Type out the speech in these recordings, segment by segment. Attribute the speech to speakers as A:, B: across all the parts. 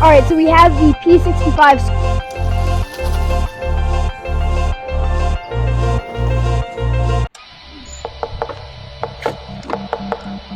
A: Alright, so we have the P65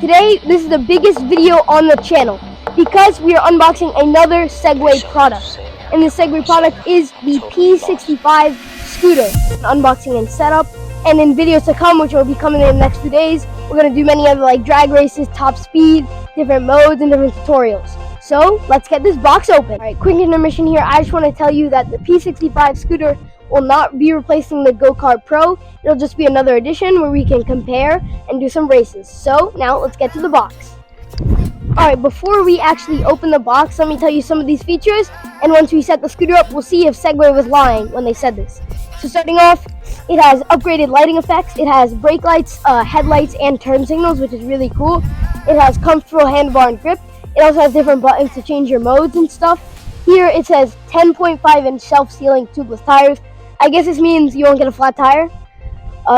A: Today, this is the biggest video on the channel because we are unboxing another Segway product. And the Segway product is the P65 Scooter. Unboxing and setup. And in videos to come, which will be coming in the next few days, we're going to do many other like drag races, top speed, different modes, and different tutorials. So, let's get this box open. Alright, quick intermission here. I just want to tell you that the P65 Scooter will not be replacing the Go-Kart Pro. It'll just be another edition where we can compare and do some races. So, now let's get to the box. Alright, before we actually open the box, let me tell you some of these features. And once we set the scooter up, we'll see if Segway was lying when they said this. So starting off, it has upgraded lighting effects. It has brake lights, headlights, and turn signals, which is really cool. It has comfortable handbar and grip. It also has different buttons to change your modes and stuff. Here it says 10.5-inch self-sealing tubeless tires. I guess this means you won't get a flat tire.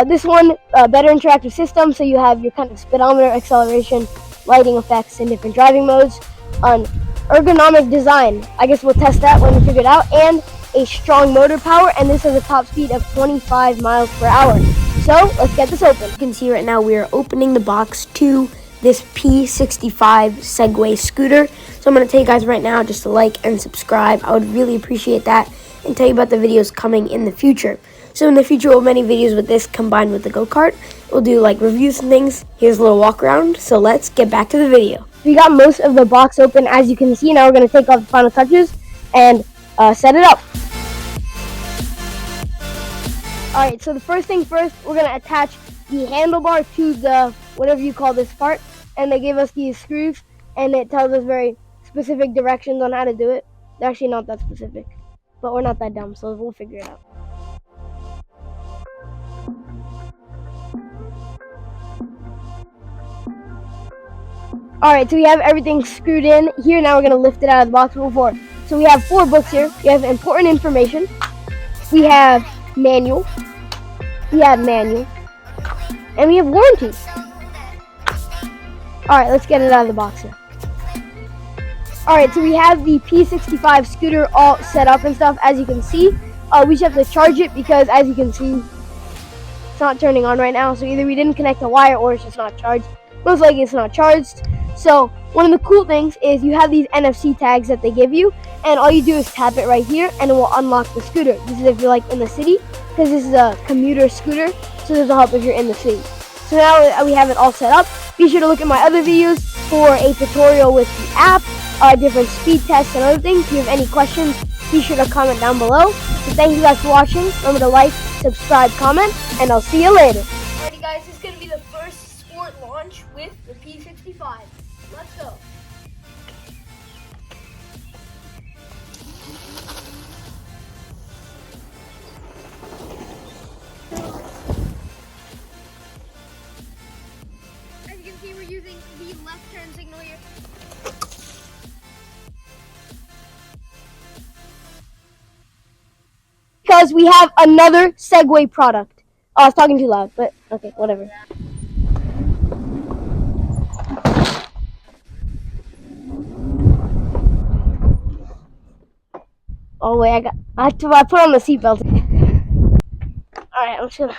A: This one, better interactive system, so you have your kind of speedometer, acceleration, lighting effects, and different driving modes. An ergonomic design, I guess we'll test that when we figure it out, and a strong motor power, and this has a top speed of 25 miles per hour. So, let's get this open. You can see right now we are opening the box to this P65 Segway scooter. So I'm going to tell you guys right now just to like and subscribe. I would really appreciate that, and tell you about the videos coming in the future. So in the future, we'll have many videos with this combined with the go-kart. We'll do like reviews and things. Here's a little walk around. So let's get back to the video. We got most of the box open, as you can see. Now we're going to take off the final touches and set it up. Alright, so the first thing first, we're going to attach the handlebar to the, whatever you call this part. And they gave us these screws, and it tells us very specific directions on how to do it. They're actually not that specific, but we're not that dumb, so we'll figure it out. Alright, so we have everything screwed in here. Now we're going to lift it out of the box before. So we have 4 books here. We have important information. We have manual. We have manual. And we have warranty. Alright, let's get it out of the box here. Alright, so we have the P65 scooter all set up and stuff, as you can see. We just have to charge it because, as you can see, it's not turning on right now. So either we didn't connect the wire or it's just not charged. Most likely it's not charged. So one of the cool things is you have these NFC tags that they give you, and all you do is tap it right here and it will unlock the scooter. This is if you're like in the city, because this is a commuter scooter, so this will help if you're in the city. So now we have it all set up. Be sure to look at my other videos for a tutorial with the app, different speed tests and other things. If you have any questions, be sure to comment down below. So thank you guys for watching. Remember to like, subscribe, comment, and I'll see you later. Alrighty guys, this is going to be the first sport launch with the P65. Let's go. As you can see, we're using the left turn signal here. Because we have another Segway product. Oh, I was talking too loud, but okay, whatever. Oh wait, I put on the seatbelt. Alright, I'm just gonna